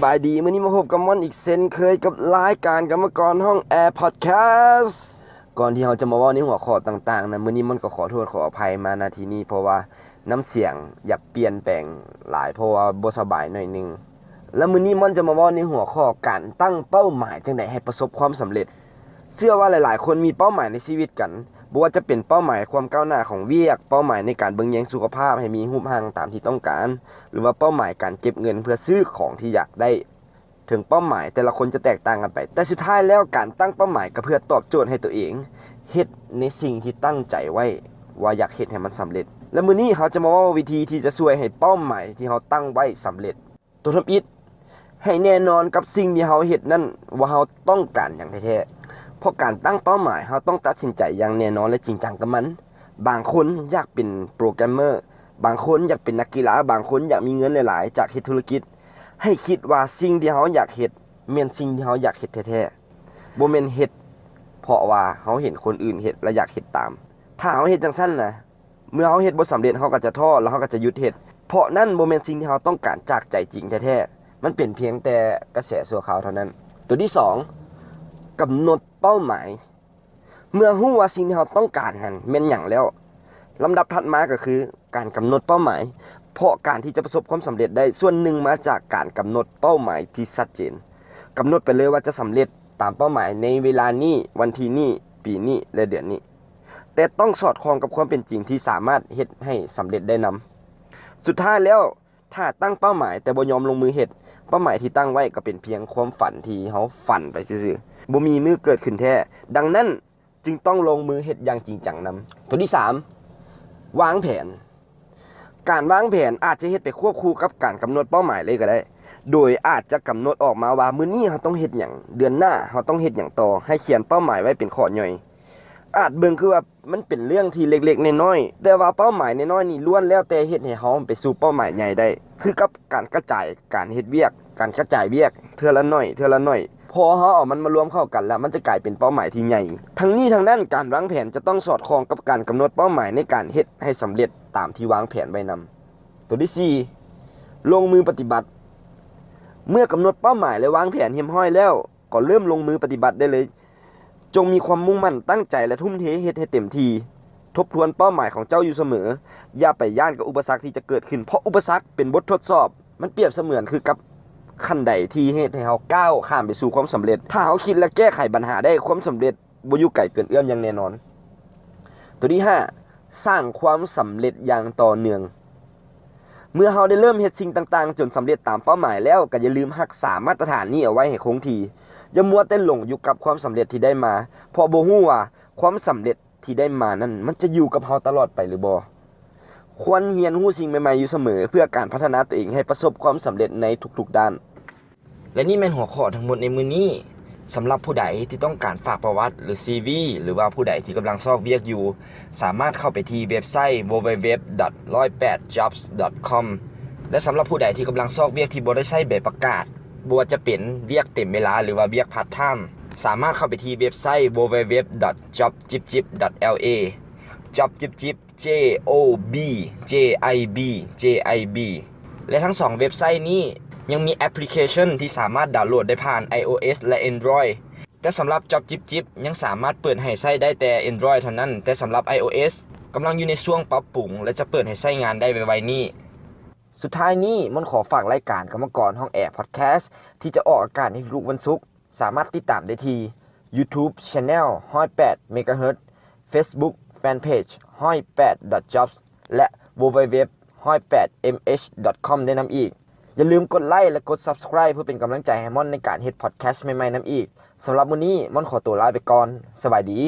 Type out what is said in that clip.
บายดีมื้อนี้มาพบกับม่อนอีกเช่นเคยกับรายการกรรมกรห้องแอร์พอดแคสต์ก่อนที่เราจะมาเว้าในหัวข้อต่างๆนะมื้อนี้ม่อนก็ขอโทษขออภัยมาณที่นี้เพราะว่าน้ำเสียงอยากเปลี่ยนแปลงหลายเพราะว่าบ่สบายหน่อยนึงแล้วมื้อนี้ม่อนจะมาเว้าในหัวข้อการตั้งเป้าหมายจังได๋ให้ประสบความสำเร็จเชื่อว่าหลายๆคนมีเป้าหมายในชีวิตกันบ่ว่าจะเป็นเป้าหมายความก้าวหน้าของเวียกเป้าหมายในการเบิ่งแยงสุขภาพให้มีรูปร่างตามที่ต้องการหรือว่าเป้าหมายการเก็บเงินเพื่อซื้อของที่อยากได้ถึงเป้าหมายแต่ละคนจะแตกต่างกันไปแต่สุดท้ายแล้วการตั้งเป้าหมายก็เพื่อตอบโจทย์ให้ตัวเองเฮ็ดในสิ่งที่ตั้งใจไว้ว่าอยากเฮ็ดให้มันสำเร็จและมื้อนี้เขาจะมาว่าวิธีที่จะช่วยให้เป้าหมายที่เราตั้งไว้สำเร็จตัวทำอิฐให้แน่นอนกับสิ่งที่เราเฮ็ดนั้นว่าเราต้องการอย่างแท้ๆเพราะการตั้งเป้าหมายเราต้องตัดสินใจอย่างแน่นอนและจริงจังกับมันบางคนอยากเป็นโปรแกรมเมอร์บางคนอยากเป็นนักกีฬาบางคนอยากมีเงินหลายๆจากเฮ็ดธุรกิจให้คิดว่าสิ่งที่เราอยากเฮ็ดแม่นสิ่งที่เราอยากเฮ็ดแท้ๆบ่แม่นเฮ็ดเพราะว่าเราเห็นคนอื่นเฮ็ดแล้วอยากเฮ็ดตามถ้าเราเฮ็ดจังซั่นนะเมื่อเราเฮ็ดบ่สำเร็จเราก็จะท้อแล้วเราก็จะหยุดเฮ็ดเพราะนั่นบ่แม่นสิ่งที่เราต้องการจากใจจริงแท้ๆมันเป็นเพียงแต่กระแสชั่วคราวเท่านั้นตัวที่2กำหนดเป้าหมายเมื่อรู้ว่าสิ่งที่เราต้องการนั้นแม่นหยังแล้วลำดับถัดมาก็คือการกำหนดเป้าหมายเพราะการที่จะประสบความสำเร็จได้ส่วนหนึ่งมาจากการกำหนดเป้าหมายที่ชัดเจนกำหนดไปเลยว่าจะสำเร็จตามเป้าหมายในเวลานี้วันที่นี้ปีนี้และเดือนนี้แต่ต้องสอดคล้องกับความเป็นจริงที่สามารถเฮ็ดให้สำเร็จได้นำสุดท้ายแล้วถ้าตั้งเป้าหมายแต่บ่ยอมลงมือเฮ็ดเป้าหมายที่ตั้งไว้ก็เป็นเพียงความฝันที่เฮาฝันไปซื่อๆบ่มีมือเกิดขึ้นแท้ดังนั้นจึงต้องลงมือเฮ็ดอย่างจริงจังนำตัวที่3วางแผนการวางแผนอาจจะเฮ็ดไปควบคู่กับการกำหนดเป้าหมายเลยก็ได้โดยอาจจะกำหนดออกมาว่ามื้อนี้เราต้องเฮ็ดหยังเดือนหน้าเราต้องเฮ็ดหยังต่อให้เขียนเป้าหมายไว้เป็นข้อย่อยอาจเบิ่งคือว่ามันเป็นเรื่องที่เล็กๆน้อยๆแต่ว่าเป้าหมายน้อยๆนี่ล้วนแล้วแต่เฮ็ดให้เฮาไปสู่เป้าหมายใหญ่ได้คือกับการกระจายการเฮ็ดเวียกการกระจายเวียกเทื่อละน้อยเทื่อละน้อยพอเฮาเอามันมารวมเข้ากันแล้วมันจะกลายเป็นเป้าหมายที่ใหญ่ทั้งนี้ทั้งนั้นการวางแผนจะต้องสอดคล้องกับการกำหนดเป้าหมายในการเฮ็ดให้สำเร็จตามที่วางแผนไว้นำตัวที่4ลงมือปฏิบัติเมื่อกำหนดเป้าหมายและวางแผนเรียบร้อยแล้วก็เริ่มลงมือปฏิบัติได้เลยจงมีความมุ่งมั่นตั้งใจและทุ่มเทเฮ็ดให้เต็มที่ทบทวนเป้าหมายของเจ้าอยู่เสมออย่าไปย่านกับอุปสรรคที่จะเกิดขึ้นเพราะอุปสรรคเป็นบททดสอบมันเปรียบเสมือนคือกับขั้นใดที่เฮ็ดให้เฮาก้าวข้ามไปสู่ความสำเร็จถ้าเฮาคิดและแก้ไขปัญหาได้ความสำเร็จบ่อยู่ไกลเกินเอื้อมอย่างแน่นอนตัวที่5สร้างความสำเร็จอย่างต่อเนื่องเมื่อเราได้เริ่มเฮ็ดสิ่งต่างๆจนสำเร็จตามเป้าหมายแล้วก็อย่าลืมรักษามาตรฐานนี้เอาไว้ให้คงที่อย่ามัวแต่หลงอยู่กับความสำเร็จที่ได้มาเพราะบ่ฮู้ว่าความสำเร็จที่ได้มานั้นมันจะอยู่กับเราตลอดไปหรือบ่ควรเรียนรู้สิ่งใหม่ๆอยู่เสมอเพื่อการพัฒนาตัวเองให้ประสบความสำเร็จในทุกๆด้านและนี่แม่นหัวข้อทั้งหมดในมื้อนี้สำหรับผู้ใดที่ต้องการฝากประวัติหรือ CV หรือว่าผู้ใดที่กำลังซอกเวียกอยู่สามารถเข้าไปที่เว็บไซต์ www.108jobs.com และสำหรับผู้ใดที่กำลังซอกเวียกที่บ่ได้ใช้ใบประกาศบ่ว่าจะเป็นเวียกเต็มเวลาหรือว่าเวียกพาร์ทไทม์สามารถเข้าไปที่เว็บไซต์ www.jobjib.la jobjib jobjib และทั้ง2เว็บไซต์นี้ยังมีแอปพลิเคชันที่สามารถดาวน์โหลดได้ผ่าน iOS และ Android แต่สำหรับ Jobjib ยังสามารถเปิดให้ใช้ได้แต่ Android เท่านั้นแต่สำหรับ iOS กำลังอยู่ในช่วงปรับปรุงและจะเปิดให้ใช้งานได้ไวๆนี้สุดท้ายนี้มันขอฝากรายการกรรมกรห้องแอร์พอดแคสต์ที่จะออกอากาศในทุกวันศุกร์สามารถติดตามได้ที่ YouTube Channel 108 MHz Facebook Fanpage 108.jobs และ www.108mh.com ได้นำอีกอย่าลืมกดไลค์และกด Subscribe เพื่อเป็นกำลังใจให้ม่อนในการเฮ็ดพอดแคสต์ใหม่ๆนำอีกสำหรับมื้อนี้ม่อนขอตัวลาไปก่อนสวัสดี